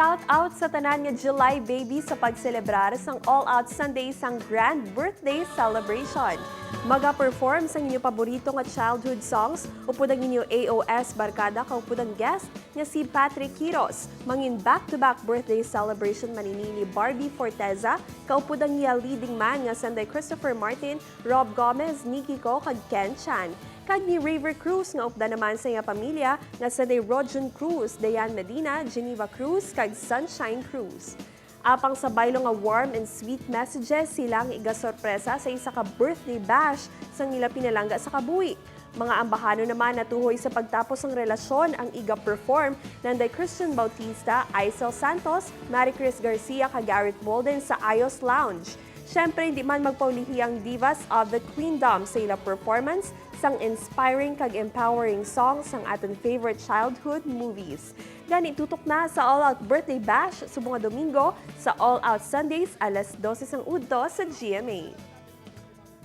Shout out sa tanan nga July baby sa pagselebrar sang All Out Sunday sang grand birthday celebration. Maga-perform sang inyo paborito nga childhood songs upod ang inyo AOS Barkada kaupod ang guest nga si Patrick Quiros. Mangin back-to-back birthday celebration manini ni Barbie Forteza kaupod ang iya leading man nga Sunday Christopher Martin, Rob Gomez, Nikki Ko kag Ken Chan. Kag ni River Cruz nga upda naman sa iya pamilya nga sa day Rojan Cruz, Dayan Medina, Geneva Cruz kag Sunshine Cruz. Apang sa baylo nga warm and sweet messages silang iga-sorpresa sa isa ka birthday bash sang nila pinalangga sa kabuhi. Mga ambahano naman natuhoy sa pagtapos ng relasyon ang iga-perform nanday Christian Bautista, Aisel Santos, Marie Chris Garcia kag Garrett Bolden sa AOS Lounge. Siyempre, hindi man magpaulihi ang divas of the Queendom sa ila performance sang inspiring kag empowering songs sang aton favorite childhood movies. Gani tutok na sa All Out Birthday Bash subong nga Domingo sa All Out Sundays alas 12 sang udto sa GMA.